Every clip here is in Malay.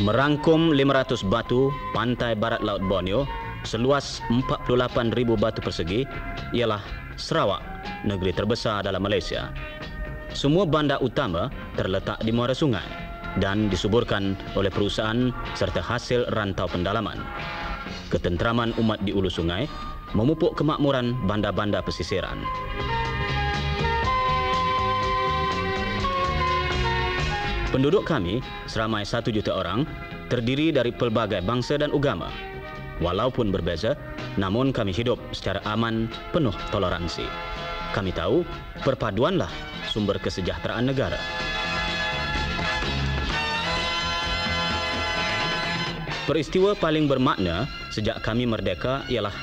merangkum 500 batu pantai barat Laut Borneo seluas 48,000 batu persegi ialah Sarawak, negeri terbesar dalam Malaysia. Semua bandar utama terletak di muara sungai dan disuburkan oleh perusahaan serta hasil rantau pendalaman. Ketenteraman umat di ulu sungai memupuk kemakmuran bandar-bandar pesisiran. Penduduk kami seramai 1 juta orang terdiri dari pelbagai bangsa dan agama. Walaupun berbeza, namun kami hidup secara aman, penuh toleransi. Kami tahu perpaduanlah sumber kesejahteraan negara. Peristiwa paling bermakna sejak kami merdeka ialah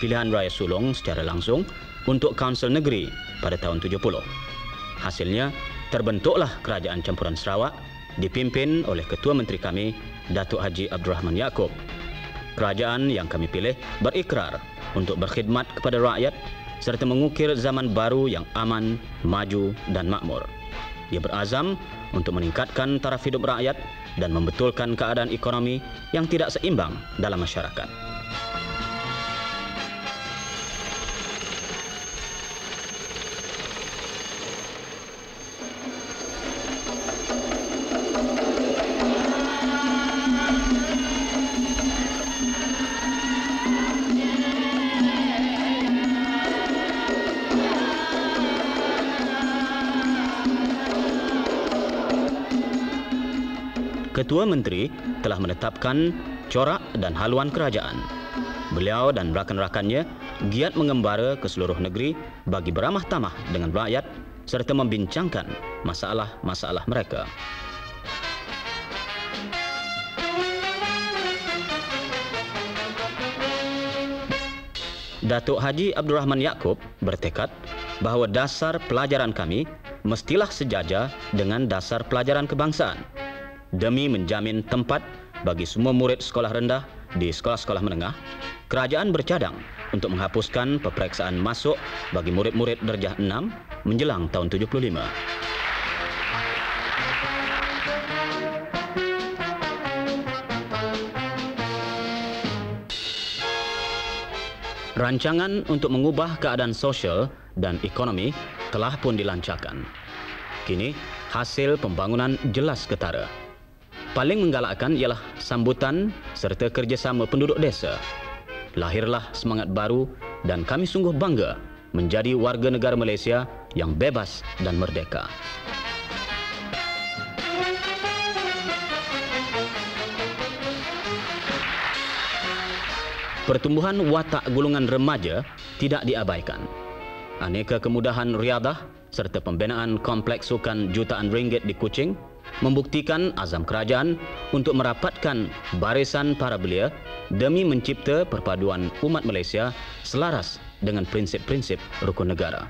pilihan raya sulung secara langsung untuk Kaunsil Negeri pada tahun 70. Hasilnya, terbentuklah Kerajaan Campuran Sarawak dipimpin oleh Ketua Menteri kami, Datuk Haji Abdul Rahman Yaakob. Kerajaan yang kami pilih berikrar untuk berkhidmat kepada rakyat serta mengukir zaman baru yang aman, maju dan makmur. Ia berazam untuk meningkatkan taraf hidup rakyat dan membetulkan keadaan ekonomi yang tidak seimbang dalam masyarakat. Ketua Menteri telah menetapkan corak dan haluan kerajaan. Beliau dan rakan-rakannya giat mengembara ke seluruh negeri bagi beramah tamah dengan rakyat serta membincangkan masalah-masalah mereka. Datuk Haji Abdul Rahman Yaakob bertekad bahawa dasar pelajaran kami mestilah sejajar dengan dasar pelajaran kebangsaan. Demi menjamin tempat bagi semua murid sekolah rendah di sekolah-sekolah menengah, kerajaan bercadang untuk menghapuskan peperiksaan masuk bagi murid-murid darjah 6 menjelang tahun 75. Rancangan untuk mengubah keadaan sosial dan ekonomi telah pun dilancarkan. Kini, hasil pembangunan jelas ketara. Paling menggalakkan ialah sambutan serta kerjasama penduduk desa. Lahirlah semangat baru dan kami sungguh bangga menjadi warga negara Malaysia yang bebas dan merdeka. Pertumbuhan watak golongan remaja tidak diabaikan. Aneka kemudahan riadah serta pembinaan kompleks sukan jutaan ringgit di Kuching membuktikan azam kerajaan untuk merapatkan barisan para belia demi mencipta perpaduan umat Malaysia selaras dengan prinsip-prinsip rukun negara.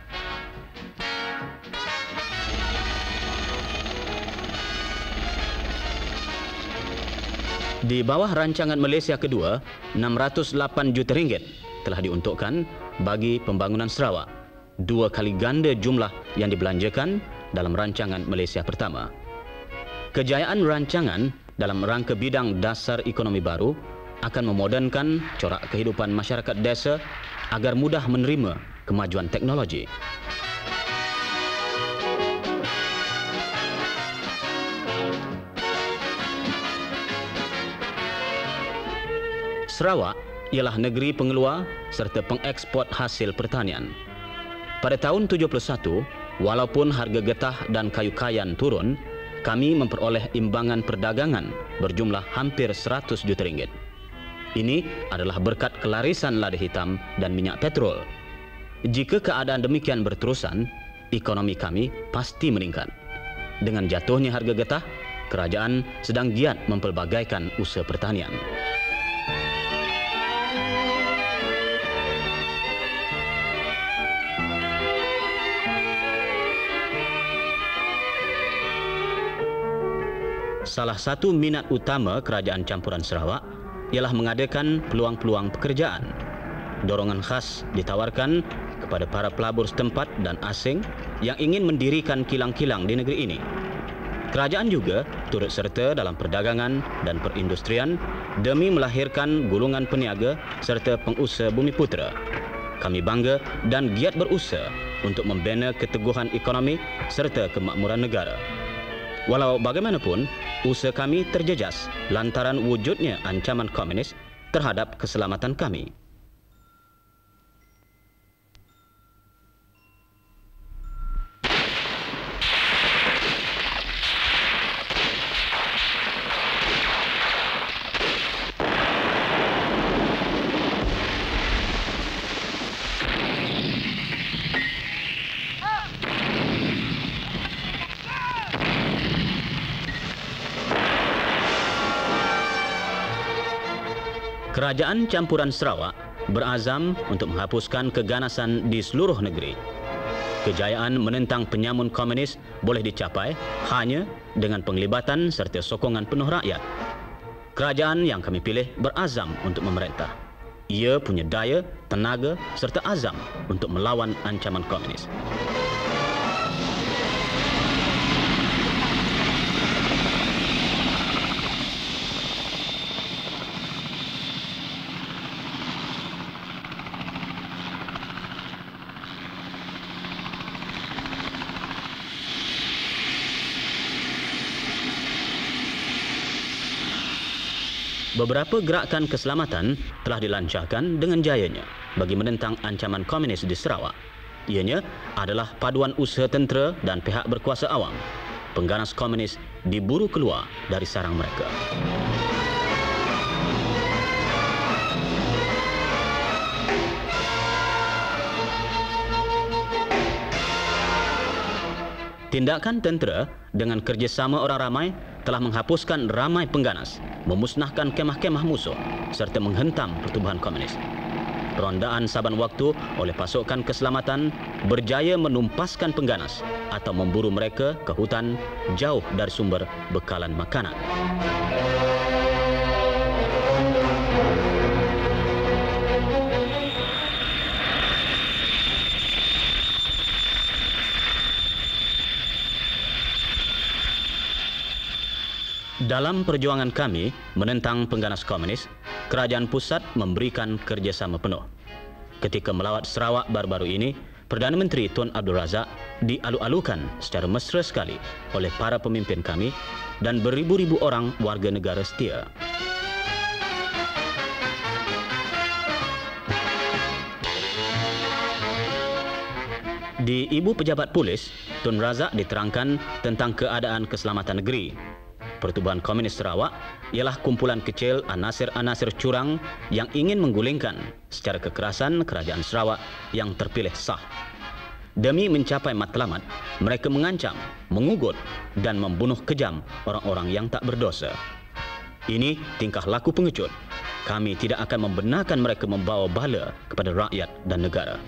Di bawah rancangan Malaysia kedua, 608 juta ringgit telah diuntukkan bagi pembangunan Sarawak, 2 kali ganda jumlah yang dibelanjakan dalam rancangan Malaysia pertama. Kejayaan rancangan dalam rangka bidang dasar ekonomi baru akan memodernkan corak kehidupan masyarakat desa agar mudah menerima kemajuan teknologi. Sarawak ialah negeri pengeluar serta pengeksport hasil pertanian. Pada tahun 71, walaupun harga getah dan kayu kayan turun, kami memperoleh imbangan perdagangan berjumlah hampir 100 juta ringgit. Ini adalah berkat kelarisan lada hitam dan minyak petrol. Jika keadaan demikian berterusan, ekonomi kami pasti meningkat. Dengan jatuhnya harga getah, kerajaan sedang giat mempelbagaikan usaha pertanian. Salah satu minat utama Kerajaan Campuran Sarawak ialah mengadakan peluang-peluang pekerjaan. Dorongan khas ditawarkan kepada para pelabur setempat dan asing yang ingin mendirikan kilang-kilang di negeri ini. Kerajaan juga turut serta dalam perdagangan dan perindustrian demi melahirkan golongan peniaga serta pengusaha Bumiputera. Kami bangga dan giat berusaha untuk membina keteguhan ekonomi serta kemakmuran negara. Walau bagaimanapun, usaha kami terjejas lantaran wujudnya ancaman komunis terhadap keselamatan kami. Kerajaan campuran Sarawak berazam untuk menghapuskan keganasan di seluruh negeri. Kejayaan menentang penyamun komunis boleh dicapai hanya dengan penglibatan serta sokongan penuh rakyat. Kerajaan yang kami pilih berazam untuk memerintah. Ia punya daya, tenaga serta azam untuk melawan ancaman komunis. Beberapa gerakan keselamatan telah dilancarkan dengan jayanya bagi menentang ancaman komunis di Sarawak. Ianya adalah paduan usaha tentera dan pihak berkuasa awam. Pengganas komunis diburu keluar dari sarang mereka. Tindakan tentera dengan kerjasama orang ramai telah menghapuskan ramai pengganas, memusnahkan kemah-kemah musuh serta menghentam pertubuhan komunis. Rondaan saban waktu oleh pasukan keselamatan berjaya menumpaskan pengganas atau memburu mereka ke hutan jauh dari sumber bekalan makanan. Dalam perjuangan kami menentang pengganas komunis, kerajaan pusat memberikan kerjasama penuh. Ketika melawat Sarawak baru-baru ini, Perdana Menteri Tun Abdul Razak dialu-alukan secara mesra sekali oleh para pemimpin kami dan beribu-ribu orang warga negara setia. Di Ibu Pejabat Polis, Tun Razak diterangkan tentang keadaan keselamatan negeri. Pertubuhan Komunis Sarawak ialah kumpulan kecil anasir-anasir curang yang ingin menggulingkan secara kekerasan kerajaan Sarawak yang terpilih sah. Demi mencapai matlamat, mereka mengancam, mengugut dan membunuh kejam orang-orang yang tak berdosa. Ini tingkah laku pengecut. Kami tidak akan membenarkan mereka membawa bala kepada rakyat dan negara.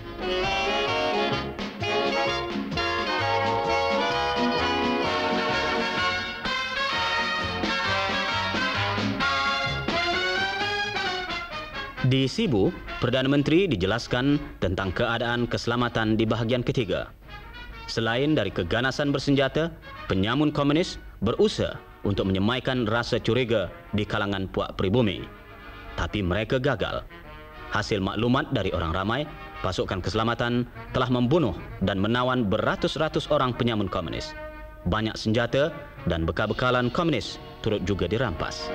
Di Sibu, Perdana Menteri dijelaskan tentang keadaan keselamatan di bahagian ketiga. Selain dari keganasan bersenjata, penyamun komunis berusaha untuk menyemaikan rasa curiga di kalangan puak pribumi. Tapi mereka gagal. Hasil maklumat dari orang ramai, pasukan keselamatan telah membunuh dan menawan beratus-ratus orang penyamun komunis. Banyak senjata dan bekal-bekalan komunis turut juga dirampas.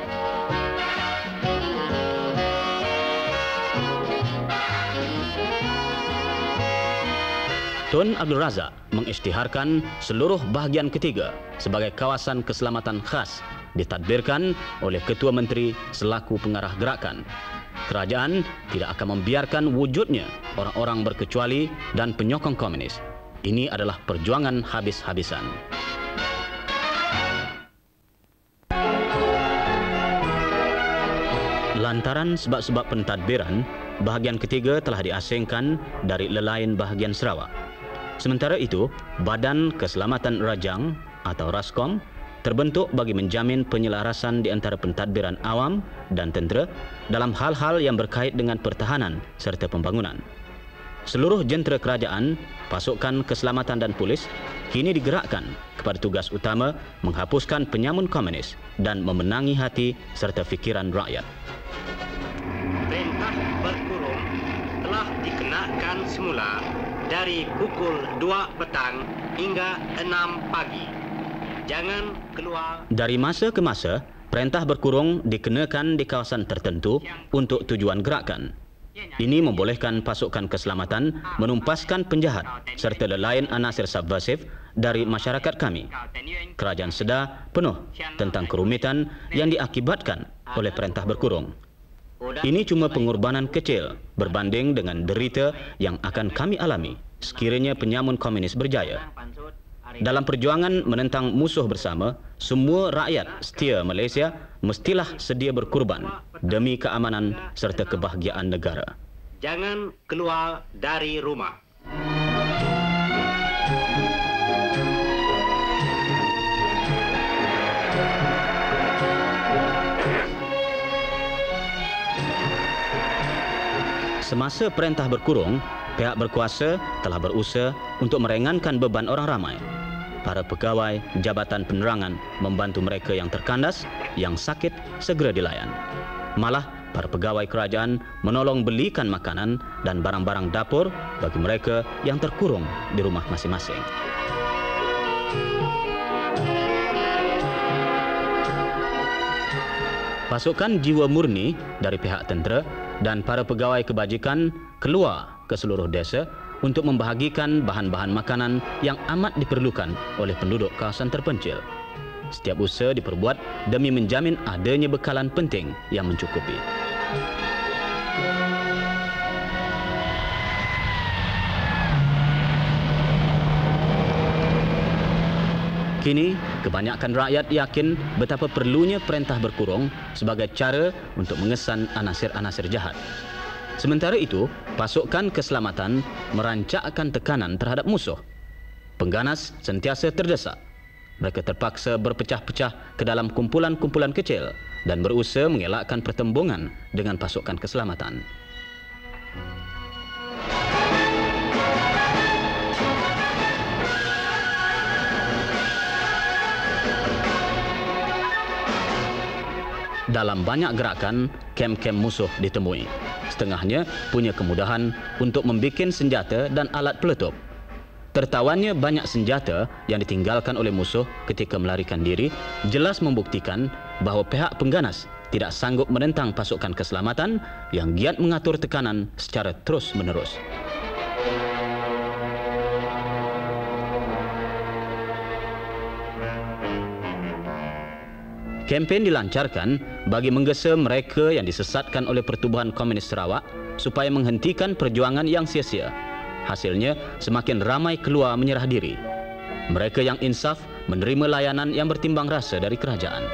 Tun Abdul Razak mengisytiharkan seluruh bahagian ketiga sebagai kawasan keselamatan khas ditadbirkan oleh Ketua Menteri selaku pengarah gerakan. Kerajaan tidak akan membiarkan wujudnya orang-orang berkecuali dan penyokong komunis. Ini adalah perjuangan habis-habisan. Lantaran sebab-sebab pentadbiran, bahagian ketiga telah diasingkan dari lelain bahagian Sarawak. Sementara itu, Badan Keselamatan Rajang atau RASKOM terbentuk bagi menjamin penyelarasan di antara pentadbiran awam dan tentera dalam hal-hal yang berkait dengan pertahanan serta pembangunan. Seluruh jentera kerajaan, pasukan keselamatan dan polis kini digerakkan kepada tugas utama menghapuskan penyamun komunis dan memenangi hati serta fikiran rakyat. Perintah berkurung telah dikenakan semula dari pukul 2 petang hingga 6 pagi. Jangan keluar. Dari masa ke masa, perintah berkurung dikenakan di kawasan tertentu untuk tujuan gerakan. Ini membolehkan pasukan keselamatan menumpaskan penjahat serta lelain anasir subversif dari masyarakat kami. Kerajaan sedar penuh tentang kerumitan yang diakibatkan oleh perintah berkurung. Ini cuma pengorbanan kecil berbanding dengan derita yang akan kami alami sekiranya penyamun komunis berjaya. Dalam perjuangan menentang musuh bersama, semua rakyat setia Malaysia mestilah sedia berkorban demi keamanan serta kebahagiaan negara. Jangan keluar dari rumah. Semasa perintah berkurung, pihak berkuasa telah berusaha untuk meringankan beban orang ramai. Para pegawai Jabatan Penerangan membantu mereka yang terkandas, yang sakit segera dilayan. Malah, para pegawai kerajaan menolong belikan makanan dan barang-barang dapur bagi mereka yang terkurung di rumah masing-masing. Pasukan jiwa murni dari pihak tentera dan para pegawai kebajikan keluar ke seluruh desa untuk membahagikan bahan-bahan makanan yang amat diperlukan oleh penduduk kawasan terpencil. Setiap usaha diperbuat demi menjamin adanya bekalan penting yang mencukupi. Kini, kebanyakan rakyat yakin betapa perlunya perintah berkurung sebagai cara untuk mengesan anasir-anasir jahat. Sementara itu, pasukan keselamatan merancakkan tekanan terhadap musuh. Pengganas sentiasa terdesak. Mereka terpaksa berpecah-pecah ke dalam kumpulan-kumpulan kecil dan berusaha mengelakkan pertembungan dengan pasukan keselamatan. Dalam banyak gerakan, kem-kem musuh ditemui. Setengahnya punya kemudahan untuk membikin senjata dan alat peletup. Tertawannya banyak senjata yang ditinggalkan oleh musuh ketika melarikan diri jelas membuktikan bahawa pihak pengganas tidak sanggup menentang pasukan keselamatan yang giat mengatur tekanan secara terus-menerus. Kempen dilancarkan bagi menggesa mereka yang disesatkan oleh Pertubuhan Komunis Sarawak supaya menghentikan perjuangan yang sia-sia. Hasilnya, semakin ramai keluar menyerah diri. Mereka yang insaf menerima layanan yang bertimbang rasa dari kerajaan.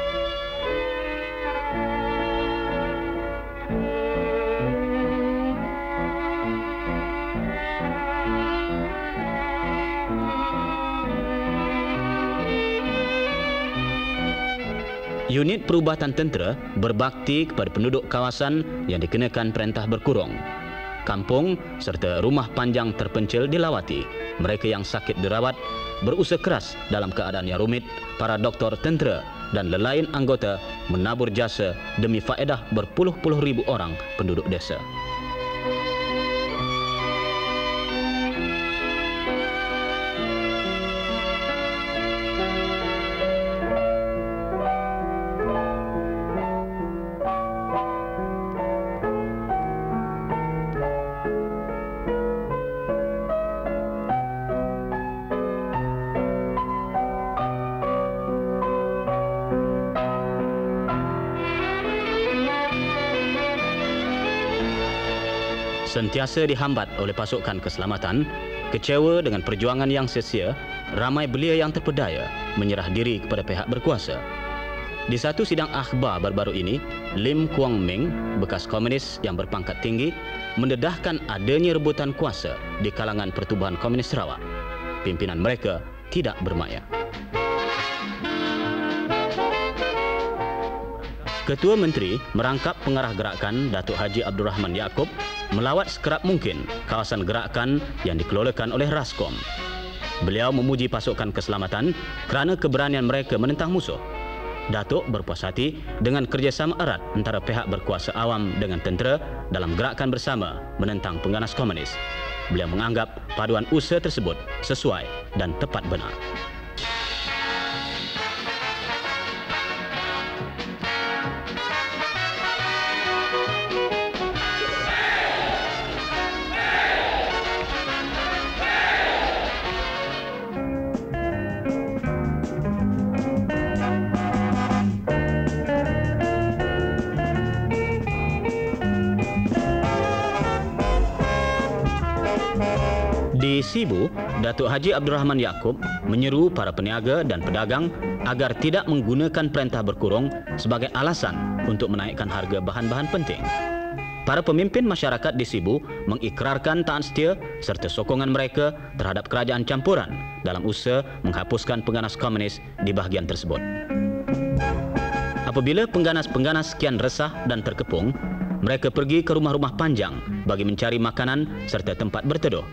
Unit perubatan tentera berbakti kepada penduduk kawasan yang dikenakan perintah berkurung. Kampung serta rumah panjang terpencil dilawati. Mereka yang sakit dirawat, berusaha keras dalam keadaan yang rumit, para doktor tentera dan lelain anggota menabur jasa demi faedah berpuluh-puluh ribu orang penduduk desa. Sentiasa dihambat oleh pasukan keselamatan, kecewa dengan perjuangan yang sia-sia, ramai belia yang terpedaya menyerah diri kepada pihak berkuasa. Di satu sidang akhbar baru-baru ini, Lim Kuang Ming, bekas komunis yang berpangkat tinggi, mendedahkan adanya rebutan kuasa di kalangan Pertubuhan Komunis Sarawak. Pimpinan mereka tidak bermaya. Ketua Menteri merangkap pengarah gerakan Datuk Haji Abdul Rahman Yaakob melawat sekerap mungkin kawasan gerakan yang dikelolakan oleh Raskom. Beliau memuji pasukan keselamatan kerana keberanian mereka menentang musuh. Datuk berpuas hati dengan kerjasama erat antara pihak berkuasa awam dengan tentera dalam gerakan bersama menentang pengganas komunis. Beliau menganggap paduan usaha tersebut sesuai dan tepat benar. Di Sibu, Datuk Haji Abdul Rahman Yaakob menyeru para peniaga dan pedagang agar tidak menggunakan perintah berkurung sebagai alasan untuk menaikkan harga bahan-bahan penting. Para pemimpin masyarakat di Sibu mengikrarkan taat setia serta sokongan mereka terhadap kerajaan campuran dalam usaha menghapuskan pengganas komunis di bahagian tersebut. Apabila pengganas-pengganas kian resah dan terkepung, mereka pergi ke rumah-rumah panjang bagi mencari makanan serta tempat berteduh.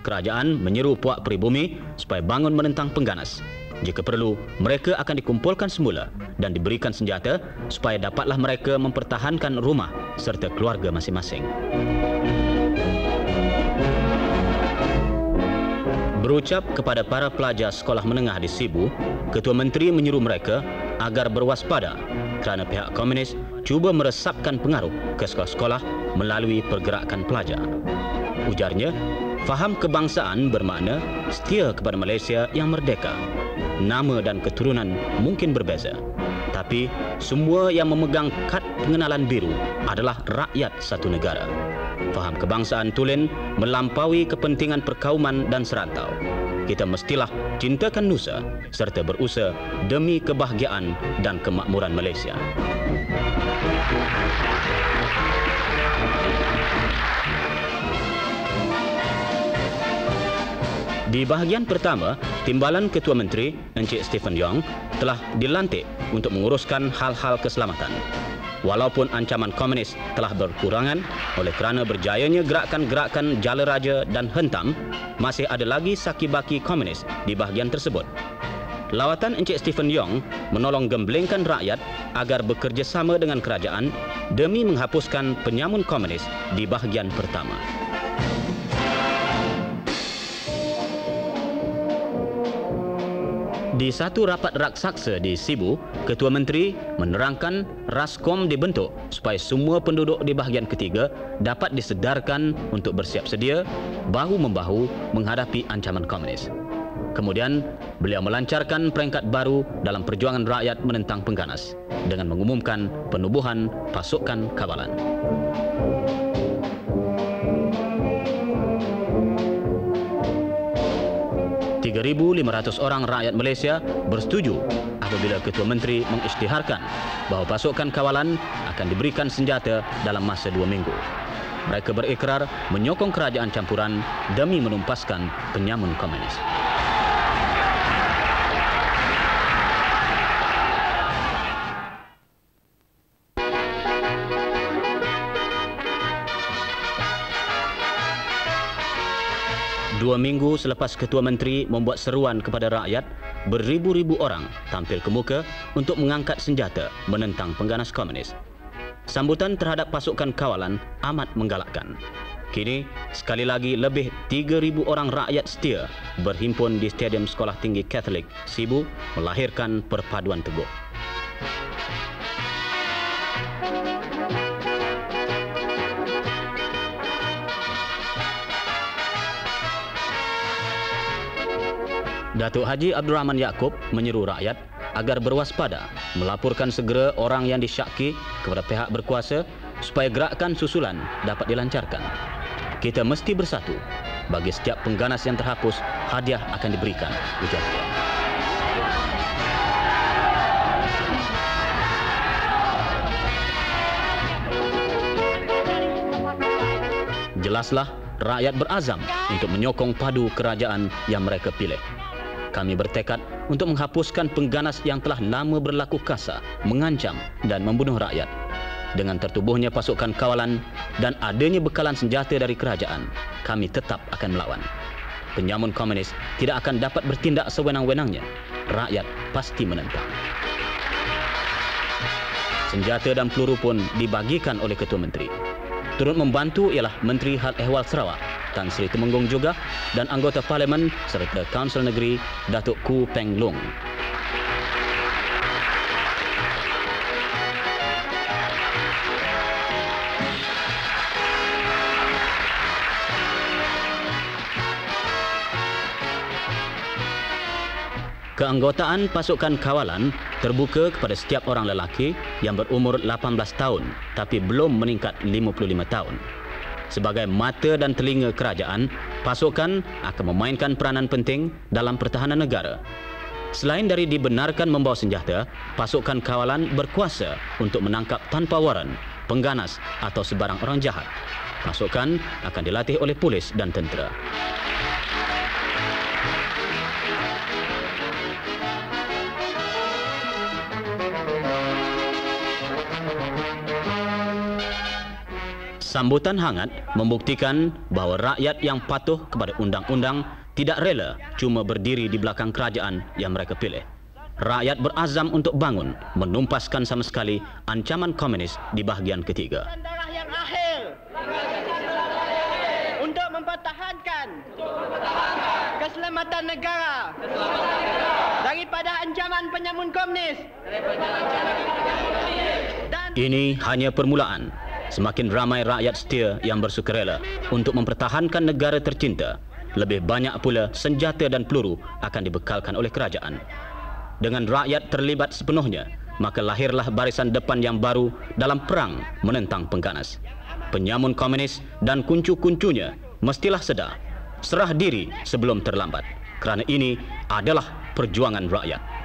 Kerajaan menyeru puak peribumi supaya bangun menentang pengganas. Jika perlu, mereka akan dikumpulkan semula dan diberikan senjata supaya dapatlah mereka mempertahankan rumah serta keluarga masing-masing. Berucap kepada para pelajar sekolah menengah di Sibu, Ketua Menteri menyeru mereka agar berwaspada kerana pihak komunis cuba meresapkan pengaruh ke sekolah-sekolah melalui pergerakan pelajar. Ujarnya, faham kebangsaan bermakna setia kepada Malaysia yang merdeka. Nama dan keturunan mungkin berbeza, tapi semua yang memegang kad pengenalan biru adalah rakyat satu negara. Faham kebangsaan tulen melampaui kepentingan perkauman dan serantau. Kita mestilah cintakan nusa serta berusaha demi kebahagiaan dan kemakmuran Malaysia. Di bahagian pertama, Timbalan Ketua Menteri Encik Stephen Yong telah dilantik untuk menguruskan hal-hal keselamatan. Walaupun ancaman komunis telah berkurangan oleh kerana berjayanya gerakan-gerakan Jala Raja dan Hentam, masih ada lagi saki-baki komunis di bahagian tersebut. Lawatan Encik Stephen Yong menolong gemblengkan rakyat agar bekerjasama dengan kerajaan demi menghapuskan penyamun komunis di bahagian pertama. Di satu rapat raksasa di Sibu, Ketua Menteri menerangkan Raskom dibentuk supaya semua penduduk di bahagian ketiga dapat disedarkan untuk bersiap sedia bahu-membahu menghadapi ancaman komunis. Kemudian, beliau melancarkan peringkat baru dalam perjuangan rakyat menentang pengganas dengan mengumumkan penubuhan pasukan kawalan. .500 orang rakyat Malaysia bersetuju apabila Ketua Menteri mengisytiharkan bahawa pasukan kawalan akan diberikan senjata dalam masa 2 minggu. Mereka berikrar menyokong kerajaan campuran demi menumpaskan penyamun komunis. Dua minggu selepas Ketua Menteri membuat seruan kepada rakyat, beribu-ribu orang tampil ke muka untuk mengangkat senjata menentang pengganas komunis. Sambutan terhadap pasukan kawalan amat menggalakkan. Kini, sekali lagi lebih 3,000 orang rakyat setia berhimpun di Stadium Sekolah Tinggi Katolik Sibu melahirkan perpaduan teguh. Datuk Haji Abdul Rahman Yaakob menyeru rakyat agar berwaspada, melaporkan segera orang yang disyaki kepada pihak berkuasa supaya gerakan susulan dapat dilancarkan. Kita mesti bersatu. Bagi setiap pengganas yang terhapus, hadiah akan diberikan, ujar dia. Jelaslah, rakyat berazam untuk menyokong padu kerajaan yang mereka pilih. Kami bertekad untuk menghapuskan pengganas yang telah lama berlaku kasar, mengancam dan membunuh rakyat. dengan tertubuhnya pasukan kawalan dan adanya bekalan senjata dari kerajaan, kami tetap akan melawan. Penyamun komunis tidak akan dapat bertindak sewenang-wenangnya. Rakyat pasti menentang. Senjata dan peluru pun dibagikan oleh Ketua Menteri. Turut membantu ialah Menteri Hal Ehwal Sarawak, Tan Sri Temenggung juga, dan anggota Parlimen serta Kaunsil Negeri Datuk Ku Peng Long. Keanggotaan pasukan kawalan terbuka kepada setiap orang lelaki yang berumur 18 tahun tapi belum meningkat 55 tahun. Sebagai mata dan telinga kerajaan, pasukan akan memainkan peranan penting dalam pertahanan negara. Selain dari dibenarkan membawa senjata, pasukan kawalan berkuasa untuk menangkap tanpa waran, pengganas atau sebarang orang jahat. Pasukan akan dilatih oleh polis dan tentera. Sambutan hangat membuktikan bahawa rakyat yang patuh kepada undang-undang tidak rela cuma berdiri di belakang kerajaan yang mereka pilih. Rakyat berazam untuk bangun, menumpaskan sama sekali ancaman komunis di bahagian ketiga. Darah yang akhir untuk mempertahankan keselamatan negara daripada ancaman penyamun komunis. Ini hanya permulaan. Semakin ramai rakyat setia yang bersukarela untuk mempertahankan negara tercinta, lebih banyak pula senjata dan peluru akan dibekalkan oleh kerajaan. Dengan rakyat terlibat sepenuhnya, maka lahirlah barisan depan yang baru dalam perang menentang pengganas. Penyamun komunis dan kuncu-kuncunya mestilah sedar, serah diri sebelum terlambat. Kerana ini adalah perjuangan rakyat.